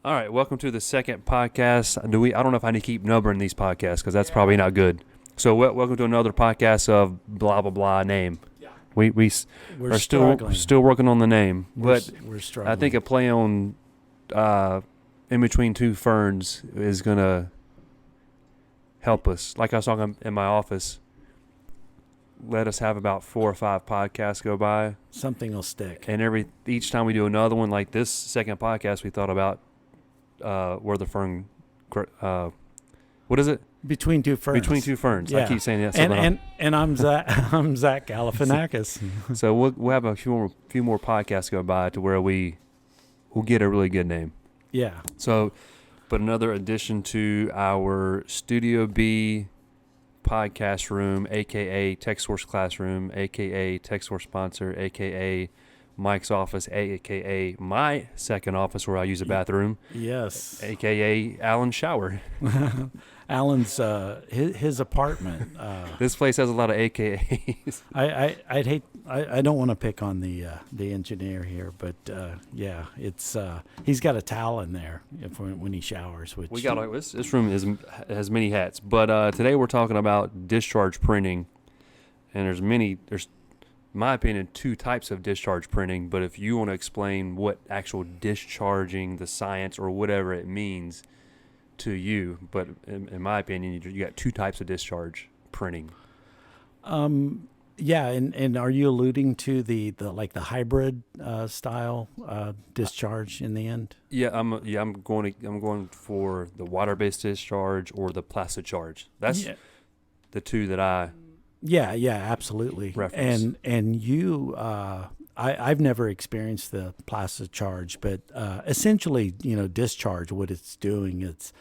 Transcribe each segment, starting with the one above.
All right, welcome to the second podcast. I don't know if I need to keep numbering these podcasts because that's probably not good. So welcome to another podcast of blah blah blah name. Yeah. We We're are struggling. still working on the name, but we're struggling. I think a play on in between two ferns is gonna help us. Like I was talking in my office, let us have about 4 or 5 podcasts go by, something will stick. and each time we do another one, like this second podcast, we thought about where the fern. What is it? Between two ferns. Between two ferns. Yeah. I keep saying that. And I'm Zach. I'm Zach Galifianakis. So we'll have a few more podcasts go by to where we'll get a really good name. Yeah. So, but another addition to our Studio B podcast room, aka Texsource classroom, aka Texsource sponsor, aka Mike's office, aka my second office where I use a bathroom. Yes. Aka Alan's shower. Alan's his apartment. This place has a lot of AKAs. I don't want to pick on the engineer here, but yeah, it's he's got a towel in there when he showers. Which We got this room has many hats, but today we're talking about discharge printing, and there's in my opinion 2 types of discharge printing. But if you want to explain what actual discharging, the science or whatever it means to you, but in my opinion, you got 2 types of discharge printing. Yeah, and are you alluding to the hybrid style discharge in the end? Yeah, I'm going for the water-based discharge or the Plaster Charge. That's the 2 that I Yeah, absolutely. reference. And you, I've never experienced the Plaster Charge, but essentially, discharge. What it's doing, it's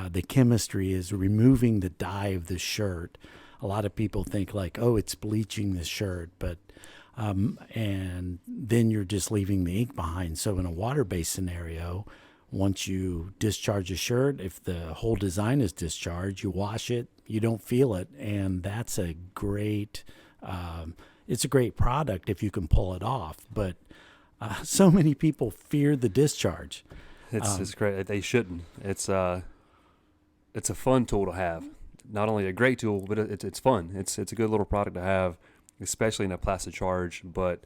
the chemistry is removing the dye of the shirt. A lot of people think like, oh, it's bleaching the shirt, but and then you're just leaving the ink behind. So in a water-based scenario, once you discharge a shirt, if the whole design is discharged, you wash it, you don't feel it, and that's a great. It's a great product if you can pull it off. But so many people fear the discharge. It's great. They shouldn't. It's a fun tool to have. Not only a great tool, but it's fun. It's a good little product to have, especially in a Plaster Charge. But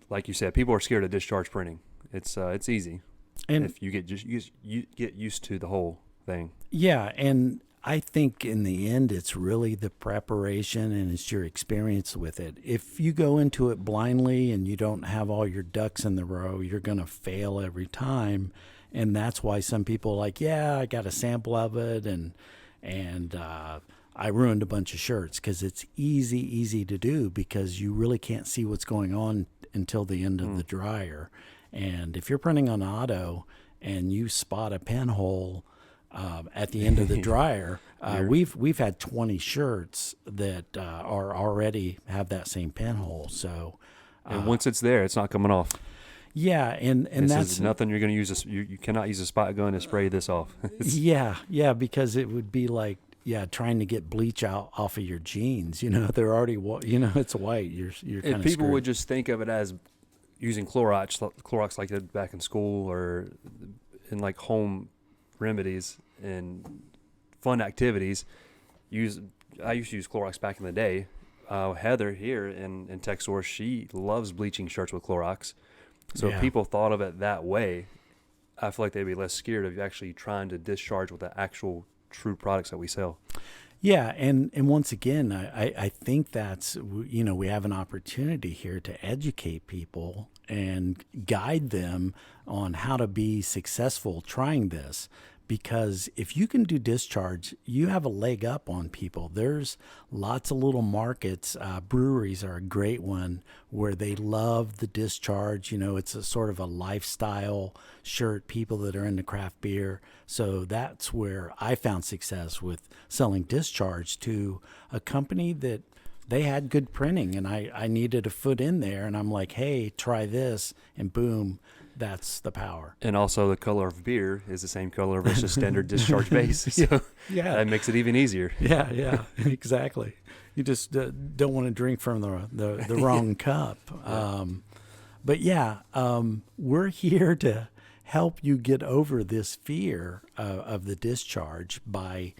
like you said, people are scared of discharge printing. It's easy, And if you get used to the whole thing. yeah, and I think in the end, it's really the preparation and it's your experience with it. If you go into it blindly and you don't have all your ducks in the row, you're going to fail every time. And that's why some people are like, yeah, I got a sample of it and I ruined a bunch of shirts, because it's easy to do, because you really can't see what's going on until the end of the dryer. And if you're printing on auto and you spot a pinhole at the end of the dryer, we've had 20 shirts that are already have that same pinhole. So, And once it's there, it's not coming off. yeah, and This that's is nothing you're going to use. You cannot use a spot gun to spray this off. yeah, because it would be like trying to get bleach out off of your jeans. They're already it's white. You're kind If of people would just think of it as using Clorox like they did back in school or in like home remedies and fun activities. I used to use Clorox back in the day. Heather here in Texsource, she loves bleaching shirts with Clorox. So if people thought of it that way, I feel like they'd be less scared of actually trying to discharge with the actual true products that we sell. Yeah, and once again, I think that's, we have an opportunity here to educate people and guide them on how to be successful trying this. Because if you can do discharge, you have a leg up on people. There's lots of little markets. Breweries are a great one where they love the discharge. It's a sort of a lifestyle shirt, people that are into craft beer. So that's where I found success with selling discharge to a company that they had good printing, and I needed a foot in there, and I'm like, hey, try this, and boom. That's the power. And also the color of beer is the same color of just standard discharge base. So Yeah. that makes it even easier. Yeah, exactly. You just don't want to drink from the wrong cup. But we're here to help you get over this fear of the discharge by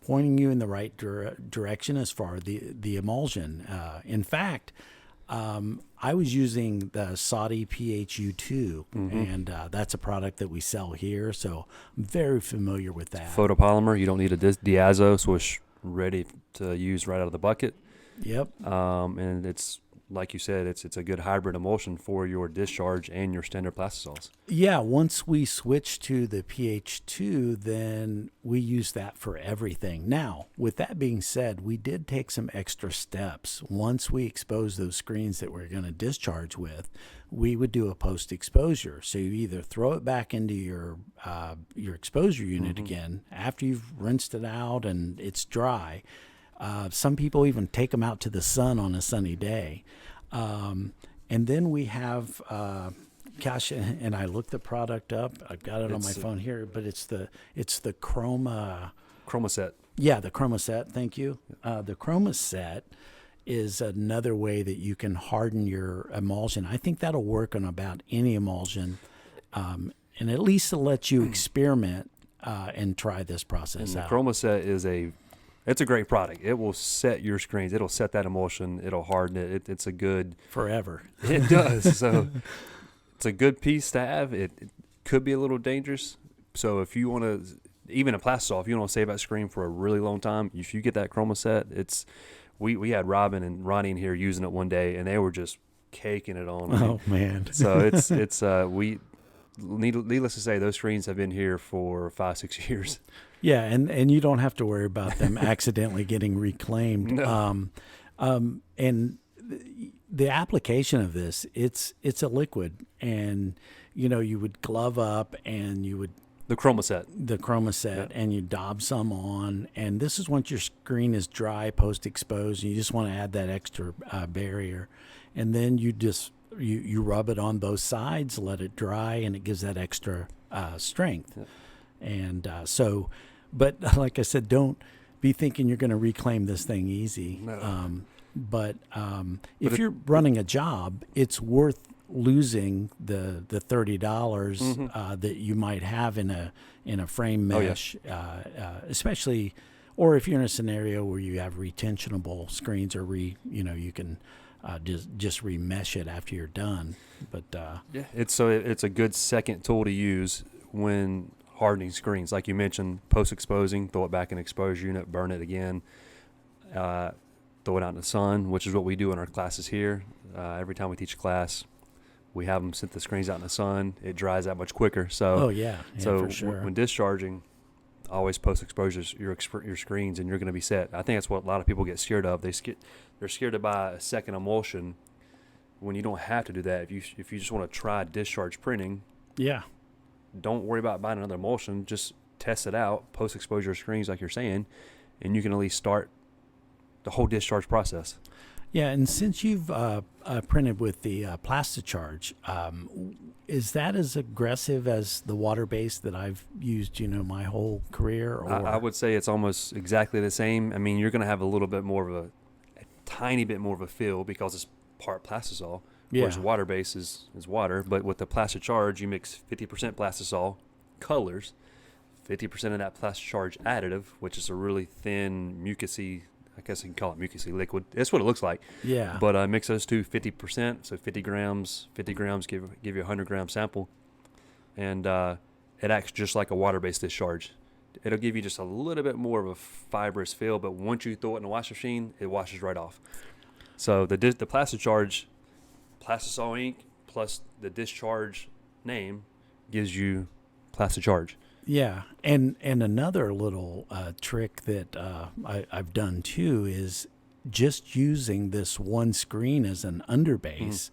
pointing you in the right direction as far as the emulsion. In fact, I was using the Saudi PHU2, and that's a product that we sell here, so I'm very familiar with that. Photopolymer, you don't need a diazo, so it's ready to use right out of the bucket. Yep. And it's, like you said, it's a good hybrid emulsion for your discharge and your standard plastisols. Yeah, once we switched to the PH2, then we use that for everything. Now, with that being said, we did take some extra steps. Once we exposed those screens that we're going to discharge with, we would do a post-exposure. So you either throw it back into your exposure unit again after you've rinsed it out and it's dry. Some people even take them out to the sun on a sunny day. And then we have, gosh, and I looked the product up. I've got it on my phone here, but it's the Chroma. Chromaset. Yeah, the Chromaset. Thank you. The Chromaset is another way that you can harden your emulsion. I think that'll work on about any emulsion, and at least to let you experiment and try this process And out. the Chromaset it's a great product. It will set your screens. It'll set that emulsion. It'll harden it. It's a good... Forever. It does. So it's a good piece to have. It could be a little dangerous. So if you want to, even a plastisol, if you want to save that screen for a really long time, if you get that Chromaset, we had Robin and Ronnie in here using it one day, and they were just caking it on. Oh, man. So needless to say, those screens have been here for 5-6 years. Yeah, and you don't have to worry about them accidentally getting reclaimed. No. And the application of this, it's a liquid, and you would glove up and you would The Chromaset. Yeah. And you daub some on, and this is once your screen is dry, post-exposed, and you just want to add that extra barrier, and then you just you rub it on both sides, let it dry, and it gives that extra strength. Yeah. And but like I said, don't be thinking you're going to reclaim this thing easy. No. But if you're running a job, it's worth losing the $30 that you might have in a frame mesh, especially, or if you're in a scenario where you have retentionable screens, or you can just remesh it after you're done. But it's a good second tool to use when hardening screens. Like you mentioned, post-exposing, throw it back in exposure unit, burn it again, throw it out in the sun, which is what we do in our classes here. Every time we teach a class, we have them sit the screens out in the sun. It dries that much quicker. So, for sure. When discharging, always post-exposure your screens, and you're going to be set. I think that's what a lot of people get scared of. They're scared to buy a second emulsion when you don't have to do that. If you just want to try discharge printing, don't worry about buying another emulsion. Just test it out, post-exposure screens like you're saying, and you can at least start the whole discharge process. Yeah, and since you've printed with the Plaster Charge, is that as aggressive as the water-based that I've used, my whole career? Or? I would say it's almost exactly the same. I mean, you're going to have a little bit more of a tiny bit more of a feel because it's part plastisol, whereas water-based is water. But with the Plaster Charge, you mix 50% plastisol colors, 50% of that Plaster Charge additive, which is a really thin, mucousy, I guess you can call it mucousy liquid. That's what it looks like. Yeah. But mix those two 50%, so 50 grams give you a 100-gram sample. And it acts just like a water-based discharge. It'll give you just a little bit more of a fibrous feel, but once you throw it in the wash machine, it washes right off. So the Plaster Charge, Plastisol ink plus the discharge name gives you Plaster Charge. Yeah, and another little trick that I've done too is just using this one screen as an underbase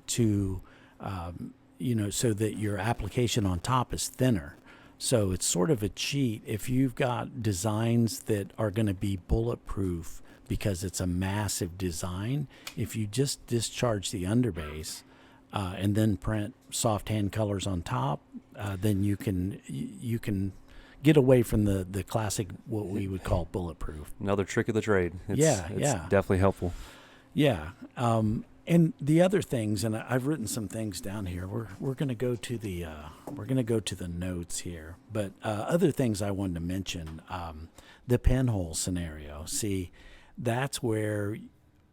to, so that your application on top is thinner. So it's sort of a cheat if you've got designs that are going to be bulletproof because it's a massive design. If you just discharge the underbase and then print soft hand colors on top, then you can get away from the classic, what we would call bulletproof. Another trick of the trade. It's yeah. definitely helpful. Yeah. And the other things, and I've written some things down here. We're going to go to the notes here. But other things I wanted to mention, the pinhole scenario. See, that's where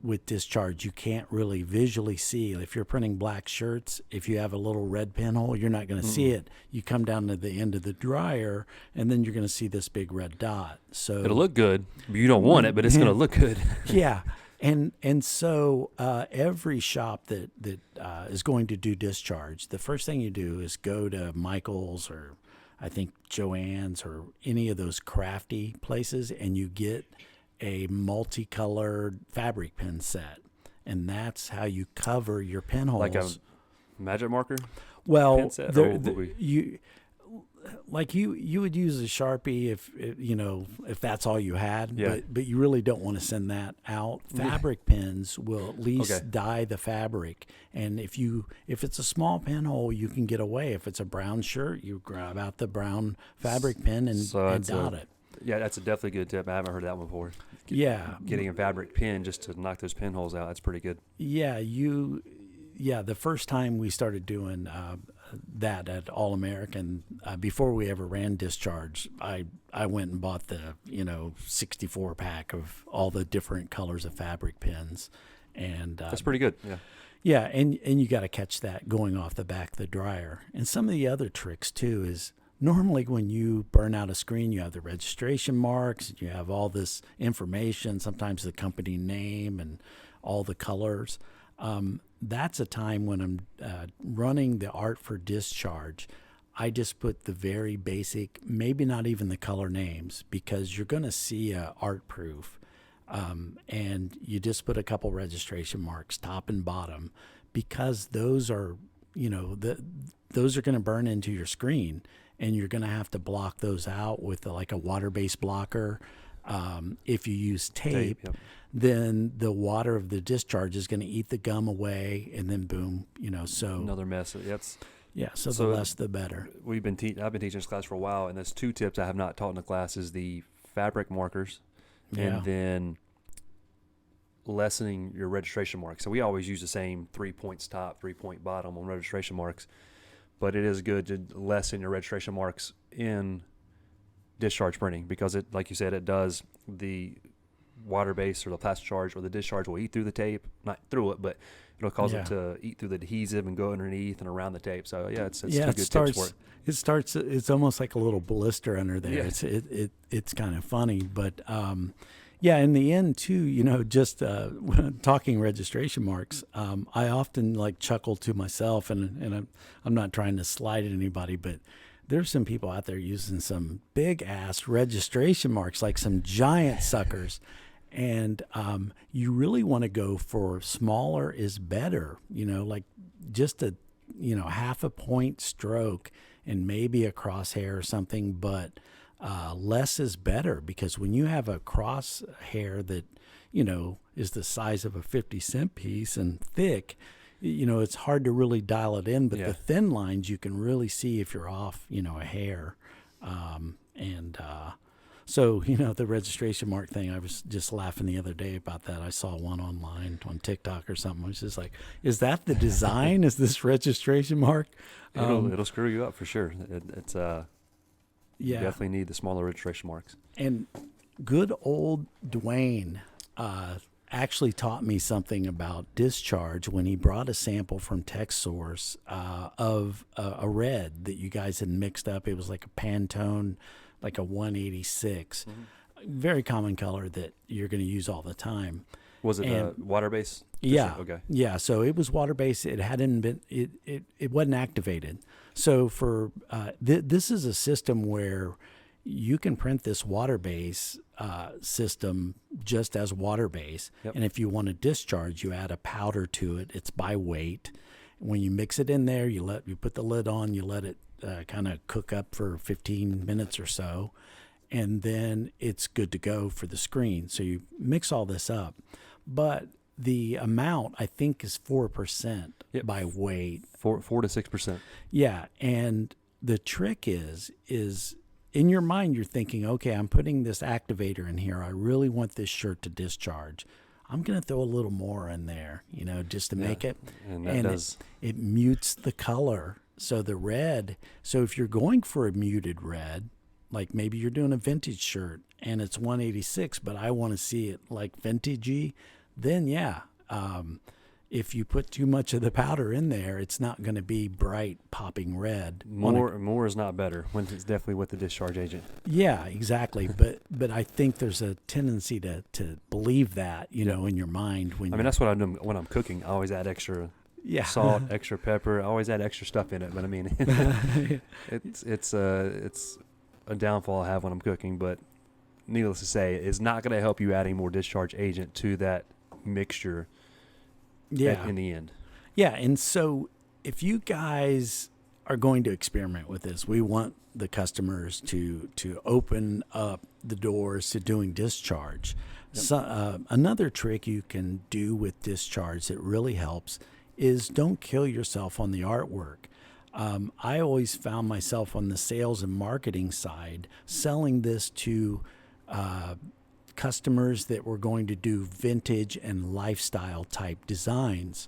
with discharge you can't really visually see. If you're printing black shirts, if you have a little red pinhole, you're not going to see it. You come down to the end of the dryer, and then you're going to see this big red dot. So it'll look good. You don't want it, but it's going to look good. Yeah. And so every shop that is going to do discharge, the first thing you do is go to Michael's or I think Joann's or any of those crafty places, and you get a multicolored fabric pen set, and that's how you cover your pinholes. Like a magic marker? Well, pen set, you would use a Sharpie if that's all you had, Yeah. but you really don't want to send that out. Fabric pens will at least dye the fabric, and if it's a small pinhole, you can get away. If it's a brown shirt, you grab out the brown fabric pen and dot it. Yeah, that's a definitely good tip. I haven't heard that one before. Getting a fabric pen just to knock those pinholes out, that's pretty good. The first time we started doing that at All American, before we ever ran discharge, I went and bought the 64 pack of all the different colors of fabric pens, and that's pretty good. Yeah, and you got to catch that going off the back of the dryer. And some of the other tricks too is normally when you burn out a screen, you have the registration marks, you have all this information, sometimes the company name and all the colors. That's a time when I'm running the art for discharge. I just put the very basic, maybe not even the color names, because you're going to see art proof. And you just put a couple registration marks, top and bottom, because those are, those are going to burn into your screen, and you're going to have to block those out with like a water-based blocker. If you use tape, then the water of the discharge is going to eat the gum away, and then boom, so another mess. So the less the better. I've been teaching this class for a while, and there's two tips I have not taught in the class: is the fabric markers, and then lessening your registration marks. So we always use the same 3 points top, 3 point bottom on registration marks, but it is good to lessen your registration marks in discharge printing, because it, like you said, it does the water base or the Plaster Charge or the discharge will eat through the tape, not through it, but it'll cause it to eat through the adhesive and go underneath and around the tape. So it's two good tips for it. It's almost like a little blister under there. Yeah. It's kind of funny, but in the end too, just talking registration marks, I often chuckle to myself, and I'm not trying to slide at anybody, but there's some people out there using some big ass registration marks, like some giant suckers. And you really want to go for smaller is better, like just a, half a point stroke and maybe a crosshair or something, but less is better, because when you have a crosshair that, is the size of a 50-cent piece and thick, it's hard to really dial it in, but the thin lines you can really see if you're off, a hair. So, the registration mark thing, I was just laughing the other day about that. I saw one online on TikTok or something. I was just like, is that the design? Is this registration mark? It'll screw you up for sure. You definitely need the smaller registration marks. And good old Dwayne actually taught me something about discharge when he brought a sample from Texsource of a red that you guys had mixed up. It was like a Pantone, like a 186. Very common color that you're going to use all the time. Was it water-based? Yeah. Okay. Yeah, so it was water-based. It hadn't been, it wasn't activated. So for this is a system where you can print this water-based system just as water-based. Yep. And if you want to discharge, you add a powder to it. It's by weight. When you mix it in there, you put the lid on, you let it kind of cook up for 15 minutes or so, and then it's good to go for the screen. So you mix all this up. But the amount, I think, is 4% by weight. 4 to 6%. Yeah, and the trick is in your mind, you're thinking, okay, I'm putting this activator in here. I really want this shirt to discharge. I'm going to throw a little more in there, just to make it. And that does. It mutes the color. So the red, so if you're going for a muted red, like maybe you're doing a vintage shirt and it's 186, but I want to see it like vintagey, then yeah. If you put too much of the powder in there, it's not going to be bright popping red. More is not better. When it's definitely with the discharge agent. Yeah, exactly. but I think there's a tendency to believe that, in your mind when that's what I do when I'm cooking. I always add extra salt, extra pepper. I always add extra stuff in it. But I mean, it's a downfall I have when I'm cooking. But needless to say, it's not going to help you adding more discharge agent to that mixture. Yeah. In the end. Yeah. And so if you guys are going to experiment with this, we want the customers to open up the doors to doing discharge. Yep. So, another trick you can do with discharge that really helps is don't kill yourself on the artwork. I always found myself on the sales and marketing side selling this to customers that were going to do vintage and lifestyle type designs.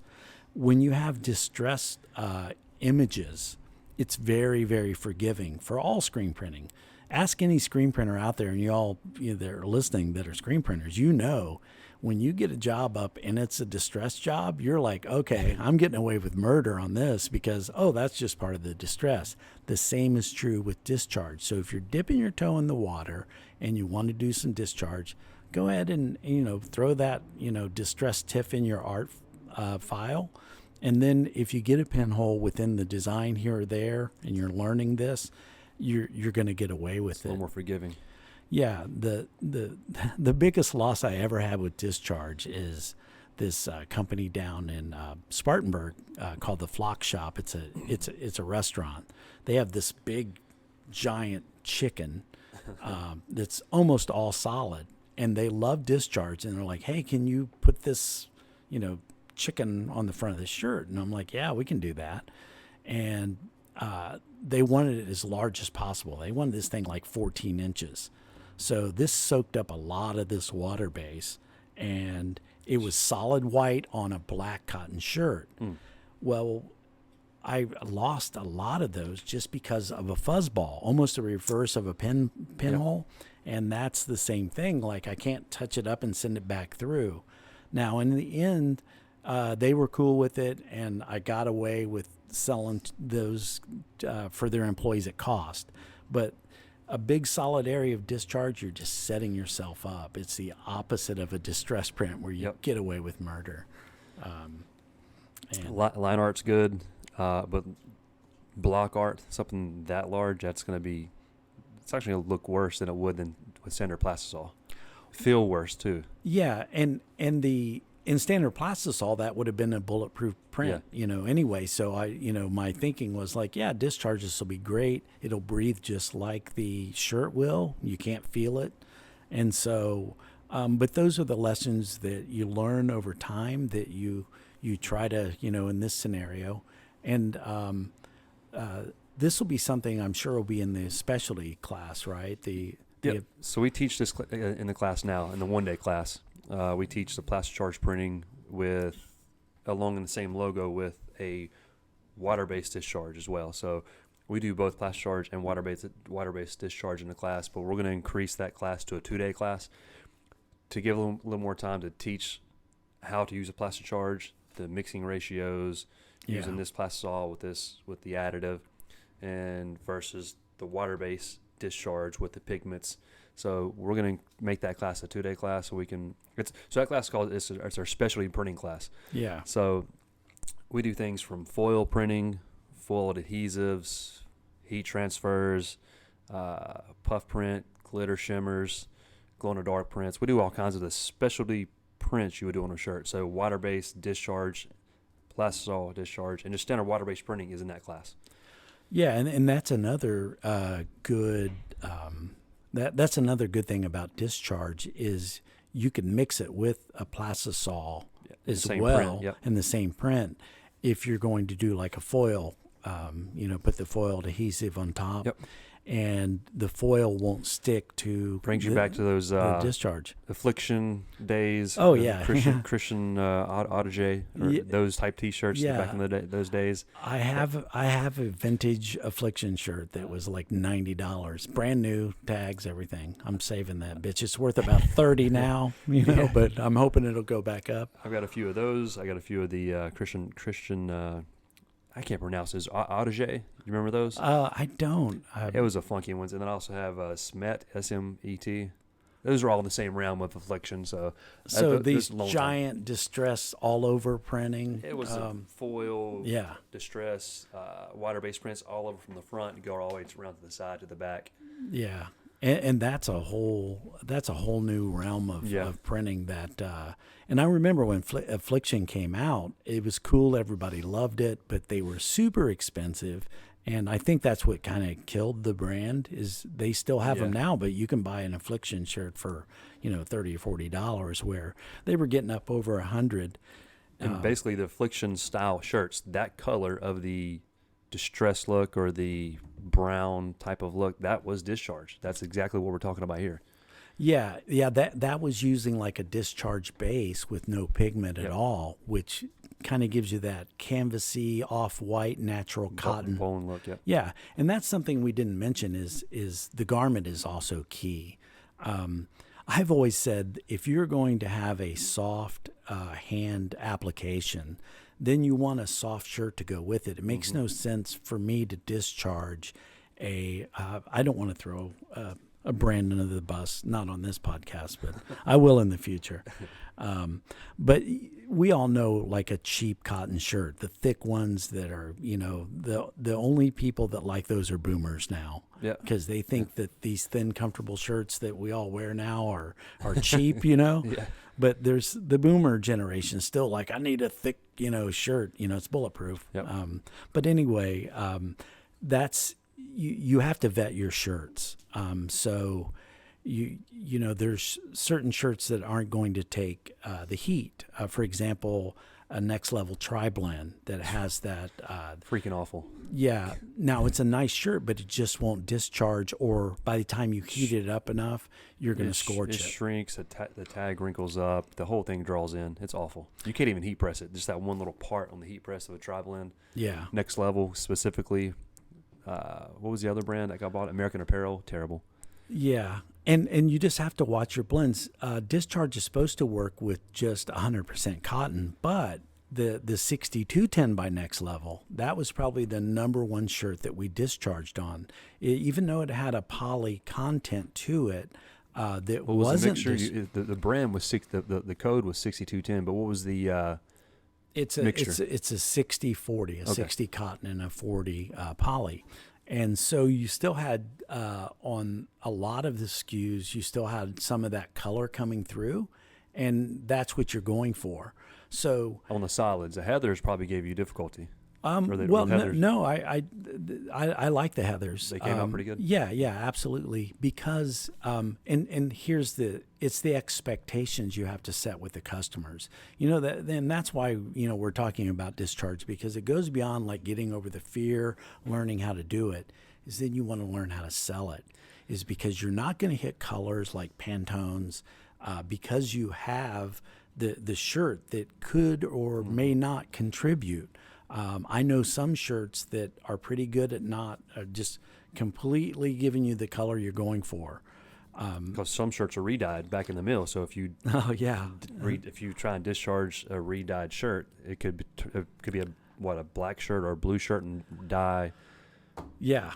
When you have distressed images, it's very, very forgiving for all screen printing. Ask any screen printer out there, and you all that are listening that are screen printers, when you get a job up and it's a distress job, you're like, okay, I'm getting away with murder on this because, that's just part of the distress. The same is true with discharge. So if you're dipping your toe in the water and you want to do some discharge, go ahead and, throw that, distress TIFF in your art file. And then if you get a pinhole within the design here or there and you're learning this, you're going to get away with it. A little more forgiving. Yeah, the biggest loss I ever had with discharge is this company down in Spartanburg called the Flock Shop. It's a restaurant. They have this big, giant chicken that's almost all solid, and they love discharge. And they're like, "Hey, can you put this, chicken on the front of the shirt?" And I'm like, "Yeah, we can do that." And they wanted it as large as possible. They wanted this thing like 14 inches. So this soaked up a lot of this water base, and it was solid white on a black cotton shirt. Well, I lost a lot of those just because of a fuzzball, almost the reverse of a pinhole. Yep. And that's the same thing. Like, I can't touch it up and send it back through. Now, in the end, they were cool with it, and I got away with selling those for their employees at cost. But a big solid area of discharge, you're just setting yourself up. It's the opposite of a distress print where you get away with murder. Line art's good, but block art, something that large, it's actually going to look worse than it would with standard plastisol. Feel worse too. Yeah, and in standard plastisol, that would have been a bulletproof print, anyway. So my thinking was like, yeah, discharges will be great. It'll breathe just like the shirt will. You can't feel it. And so, but those are the lessons that you learn over time that you try to, in this scenario. And this will be something I'm sure will be in the specialty class, right? So we teach this in the class now, in the one-day class. We teach the Plaster Charge printing along in the same logo with a water-based discharge as well. So we do both Plaster Charge and water-based discharge in the class, but we're going to increase that class to a 2-day class to give a little more time to teach how to use a Plaster Charge, the mixing ratios, using this plastisol with the additive, and versus the water-based discharge with the pigments. So we're going to make that class a 2-day class, so that class it's our specialty printing class. Yeah. So we do things from foil printing, foil adhesives, heat transfers, puff print, glitter shimmers, glow in the dark prints. We do all kinds of the specialty prints you would do on a shirt. So water-based discharge, plastisol discharge, and just standard water-based printing is in that class. Yeah, and that's another good. That's another good thing about discharge is you can mix it with a plastisol as well in the same print. If you're going to do like a foil, put the foiled adhesive on top. Yep. and the foil won't stick to. Brings you back to those the discharge Affliction days. Oh yeah, Christian Audige, or those type T-shirts back in the those days. I have a vintage Affliction shirt that was like $90, brand new, tags, everything. I'm saving that bitch. It's worth about $30 now, but I'm hoping it'll go back up. I've got a few of those. I got a few of the Christian. I can't pronounce his Audige. You remember those? I don't. It was a funky ones, and then I also have Smet, S-M-E-T. Those are all in the same realm of Affliction. So these giant distress all over printing. It was foil, distress, water-based prints all over from the front and go all the way around to the side to the back. Yeah, and that's a whole new realm of printing that. And I remember when Affliction came out, it was cool. Everybody loved it, but they were super expensive. And I think that's what kind of killed the brand. Is they still have them now, but you can buy an Affliction shirt for $30 or $40, where they were getting up over $100. And basically, the Affliction style shirts, that color of the distress look or the brown type of look, that was Discharge. That's exactly what we're talking about here. Yeah, that was using like a discharge base with no pigment at all, which kind of gives you that canvasy, off-white, natural cotton bone look. Yeah, and that's something we didn't mention is the garment is also key. I've always said if you're going to have a soft hand application, then you want a soft shirt to go with it. It makes no sense for me to discharge I don't want to throw a brand under the bus, not on this podcast, but I will in the future. But we all know like a cheap cotton shirt, the thick ones that are, the only people that like those are boomers now. Yeah. Because they think that these thin, comfortable shirts that we all wear now are cheap, Yeah. But there's the boomer generation still like, I need a thick, shirt, it's bulletproof. Yep. But anyway, that's, you have to vet your shirts. So there's certain shirts that aren't going to take the heat. For example, a Next Level Tri-Blend that has that. Freaking awful. Yeah. Now, it's a nice shirt, but it just won't discharge, or by the time you heat it up enough, you're going to scorch it. It shrinks, the tag wrinkles up, the whole thing draws in. It's awful. You can't even heat press it. Just that one little part on the heat press of a Tri-Blend. Yeah. Next Level specifically. What was the other brand that got bought? American Apparel. Terrible. Yeah. And you just have to watch your blends. Discharge is supposed to work with just 100% cotton, but the 6210 by Next Level, that was probably the number one shirt that we discharged on. Even though it had a poly content to it, that wasn't the mixture. The brand was the code was 6210, but what was the mixture? It's a 60-40, 60 cotton and a 40 poly. And so you still had, on a lot of the SKUs, you still had some of that color coming through, and that's what you're going for. So on the solids, the Heathers probably gave you difficulty. I like the Heathers. They came out pretty good. Yeah, absolutely. Because and it's the expectations you have to set with the customers. Then that's why we're talking about Discharge, because it goes beyond like getting over the fear, learning how to do it. Is then you want to learn how to sell it. Is because you're not going to hit colors like Pantones, because you have the shirt that could or may not contribute. I know some shirts that are pretty good at not just completely giving you the color you're going for. Because some shirts are re-dyed back in the mill, so if you if you try and discharge a re-dyed shirt, it could be a black shirt or a blue shirt and dye. Yeah,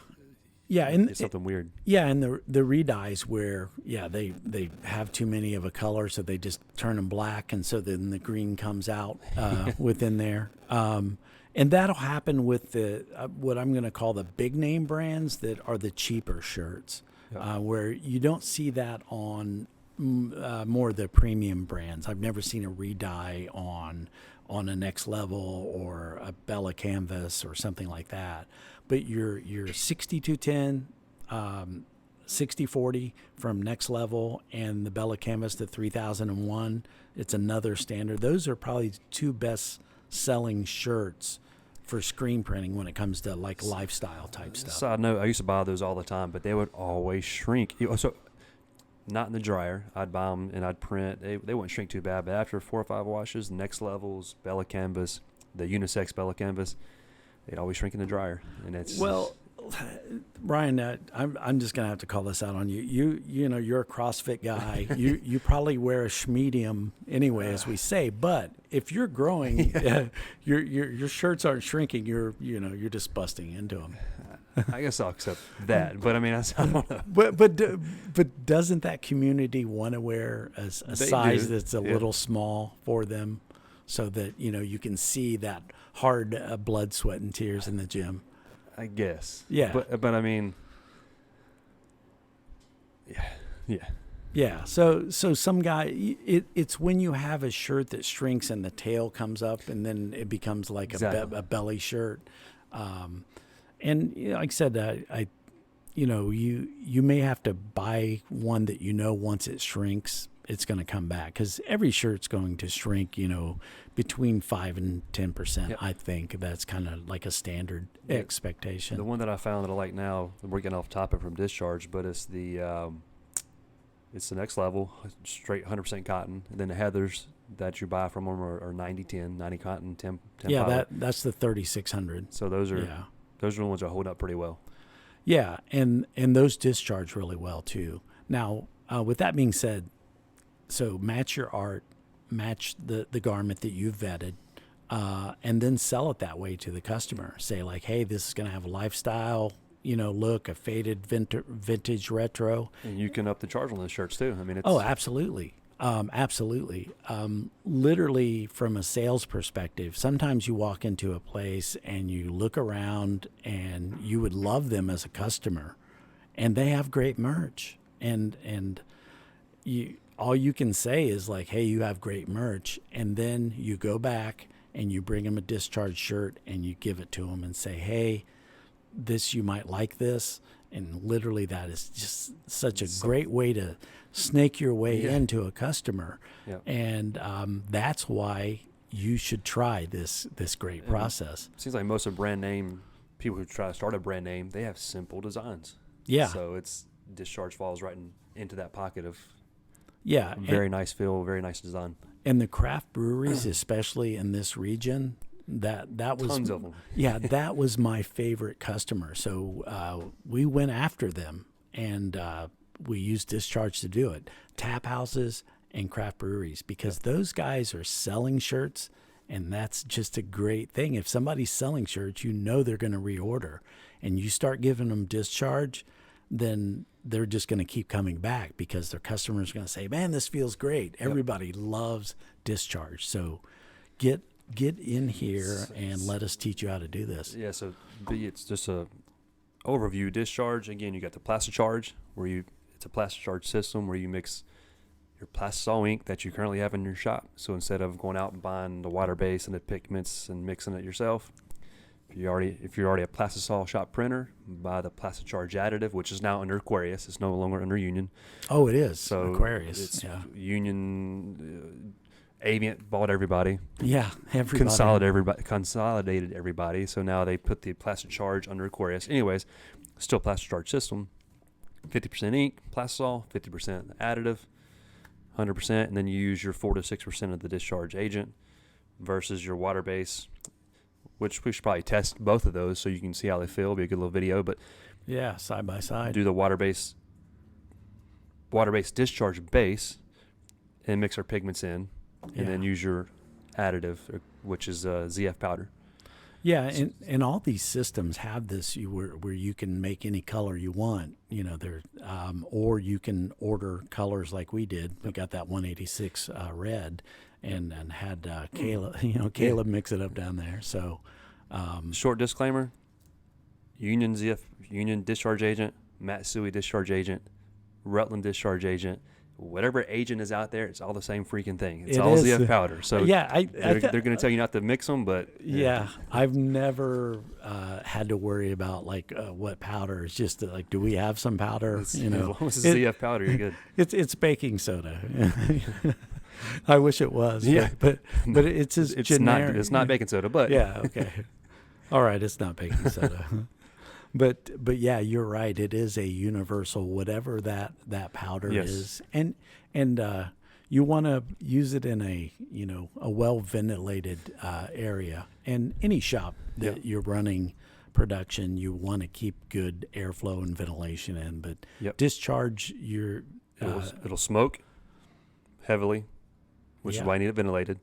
and it's something weird. Yeah, and the re-dyes where they have too many of a color, so they just turn them black, and so then the green comes out within there. And that'll happen with the what I'm going to call the big name brands that are the cheaper shirts, where you don't see that on more of the premium brands. I've never seen a re-dye on a Next Level or a Bella Canvas or something like that. But your 6210, 6040 from Next Level, and the Bella Canvas, the 3001, it's another standard. Those are probably two best selling shirts for screen printing when it comes to like lifestyle type stuff. Side note, I used to buy those all the time, but they would always shrink. So not in the dryer. I'd buy them and I'd print. They wouldn't shrink too bad, but after 4 or 5 washes, next levels, Bella Canvas, the unisex Bella Canvas, they'd always shrink in the dryer. And it's Ryan, I'm just gonna have to call this out on you. You know you're a CrossFit guy. you probably wear a schmedium anyway, as we say. But if you're growing, your shirts aren't shrinking. You're just busting into them. I guess I'll accept that. But I mean, I don't know. But doesn't that community want to wear a size that's a little small for them, so that you can see that hard blood, sweat, and tears in the gym? I guess. Yeah. But I mean, yeah. Yeah. So some guy, it's when you have a shirt that shrinks and the tail comes up, and then it becomes like a belly shirt. And like I said, you may have to buy one that once it shrinks, it's going to come back, because every shirt's going to shrink, between 5 and 10%. Yep. I think that's kind of like a standard expectation. The one that I found that I like now, we're getting off topic from Discharge, but it's the next level, straight 100% cotton. And then the Heathers that you buy from them are 90-10, 90 cotton, 10 Yeah, that's the 3600. So those are the ones that hold up pretty well. Yeah, and those discharge really well too. Now, with that being said, so match your art, match the garment that you've vetted, and then sell it that way to the customer. Say like, hey, this is going to have a lifestyle, look, a faded vintage retro. And you can up the charge on those shirts too. I mean, it's... Oh, absolutely. Absolutely. Literally from a sales perspective, sometimes you walk into a place and you look around and you would love them as a customer, and they have great merch, and all you can say is like, hey, you have great merch. And then you go back and you bring them a Discharge shirt and you give it to them and say, hey, you might like this. And literally that is just such a great way to snake your way into a customer. Yep. And that's why you should try this great process. It seems like most of brand name, people who try to start a brand name, they have simple designs. Yeah. So it's Discharge falls right into that pocket of very nice feel, very nice design. And the craft breweries, especially in this region, that was tons of them. Yeah, that was my favorite customer. So we went after them, and we used Discharge to do it. Tap houses and craft breweries, because those guys are selling shirts, and that's just a great thing. If somebody's selling shirts, they're going to reorder, and you start giving them Discharge, then they're just going to keep coming back, because their customers are going to say, man, this feels great. Everybody loves Discharge. So get in here and let us teach you how to do this. Yeah, so it's just a overview. Discharge, again, you got the Plaster Charge, it's a Plaster Charge system where you mix your Plastisol ink that you currently have in your shop. So instead of going out and buying the water base and the pigments and mixing it yourself, if you're already a Plastisol shop printer, buy the Plaster Charge additive, which is now under Aquarius. It's no longer under Union. Oh, it is. So Aquarius. It's Union. Avient bought everybody. Yeah, everybody. Consolidated everybody. So now they put the Plaster Charge under Aquarius. Anyways, still Plaster Charge system. 50% ink, Plastisol, 50% additive, 100%, and then you use your 4 to 6% of the Discharge Agent versus your water base, which we should probably test both of those so you can see how they feel. It'll be a good little video, but yeah, side by side. Do the water base Discharge base and mix our pigments in. And then use your additive, which is ZF powder. Yeah, and all these systems have this where you can make any color you want. Or you can order colors like we did. We got that 186 red, and had Caleb mix it up down there. So, short disclaimer: Union Discharge Agent, Matsui Discharge Agent, Rutland Discharge Agent. Whatever agent is out there, it's all the same freaking thing. It's all ZF powder. So they're going to tell you not to mix them, but I've never had to worry about what powder. It's just do we have some powder? As long as it's ZF powder, you're good. It's baking soda. I wish it was. Yeah, but it's generic. It's not baking soda, but yeah, okay. All right, it's not baking soda. But yeah, you're right. It is a universal, whatever that powder Yes. is, and you want to use it in a well ventilated area. And any shop that you're running production, you want to keep good airflow and ventilation in. But discharge, It'll smoke heavily, which is why I need it ventilated.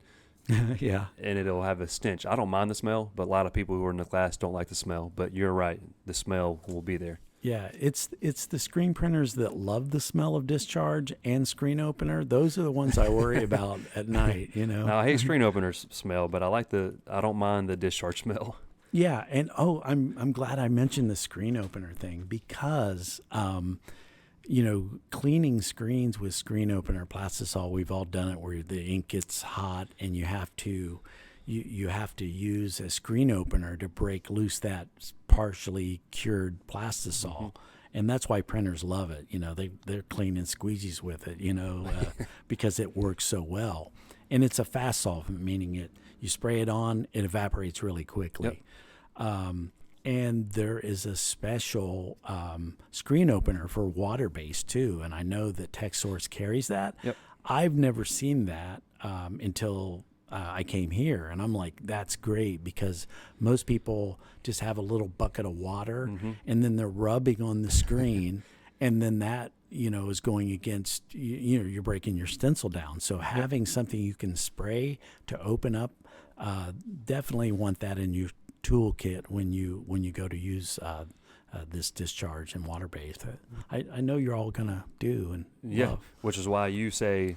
yeah. And it'll have a stench. I don't mind the smell, but a lot of people who are in the class don't like the smell. But you're right, the smell will be there. Yeah, it's the screen printers that love the smell of discharge and screen opener. Those are the ones I worry about at night. Now I hate screen openers smell, but I don't mind the discharge smell. Yeah, and I'm glad I mentioned the screen opener thing because cleaning screens with screen opener plastisol, we've all done it where the ink gets hot and you have to use a screen opener to break loose that partially cured plastisol. Mm-hmm. And that's why printers love it. They're cleaning squeegees with it, because it works so well. And it's a fast solvent, meaning you spray it on, it evaporates really quickly. Yep. And there is a special screen opener for water-based too, and I know that Texsource carries that. Yep. I've never seen that until I came here, and I'm like, that's great because most people just have a little bucket of water, and then they're rubbing on the screen, and then that is going against you're breaking your stencil down. So having something you can spray to open up, definitely want that in your toolkit when you go to use this discharge and water based. I know you're all gonna do and love. Which is why you say,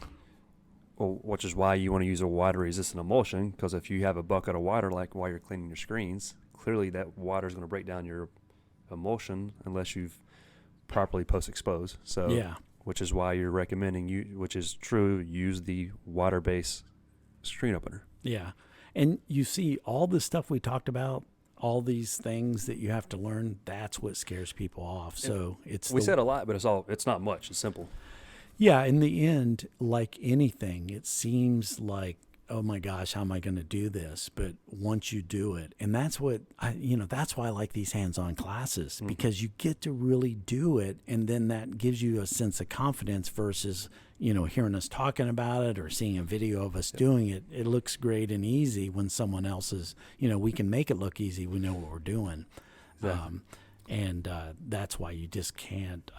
which is why you want to use a water resistant emulsion, because if you have a bucket of water like while you're cleaning your screens, clearly that water is going to break down your emulsion unless you've properly post-expose. So which is why you're recommending which is true, use the water based screen opener. Yeah. And you see all the stuff we talked about, all these things that you have to learn, that's what scares people off. So we said a lot, but it's not much. It's simple. Yeah, in the end, like anything, it seems like, oh my gosh, how am I going to do this? But once you do it, and that's what that's why I like these hands-on classes, because you get to really do it, and then that gives you a sense of confidence versus hearing us talking about it or seeing a video of us doing it. It looks great and easy when someone else is, we can make it look easy. We know what we're doing. Exactly. And that's why you just can't,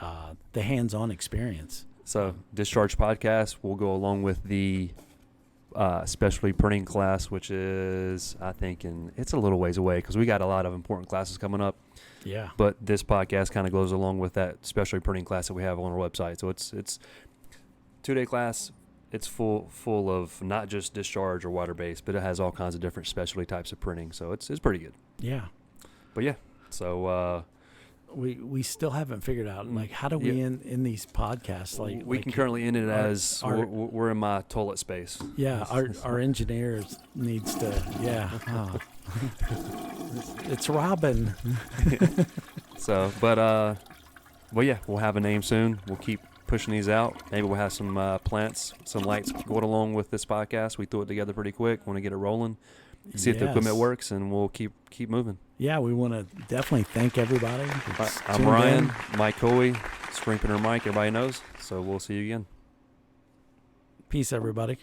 the hands-on experience. So Discharge Podcast will go along with the specialty printing class, which is, I think, it's a little ways away because we got a lot of important classes coming up. Yeah. But this podcast kind of goes along with that specialty printing class that we have on our website. So it's 2-day class. It's full of not just discharge or water based, but it has all kinds of different specialty types of printing. So it's pretty good. Yeah. But yeah, so we still haven't figured out like how do we end these podcasts? Like we can currently end it as we're in my toilet space. Yeah, our engineers needs to it's Robin. So, but yeah, we'll have a name soon. We'll keep pushing these out. Maybe we'll have some plants, some lights going along with this podcast. We threw it together pretty quick. Want to get it rolling, see if the equipment works, and we'll keep moving. Yeah, we want to definitely thank everybody. I'm Ryan, Mike Coey, Screen Printer Mike. Everybody knows. So we'll see you again. Peace, everybody.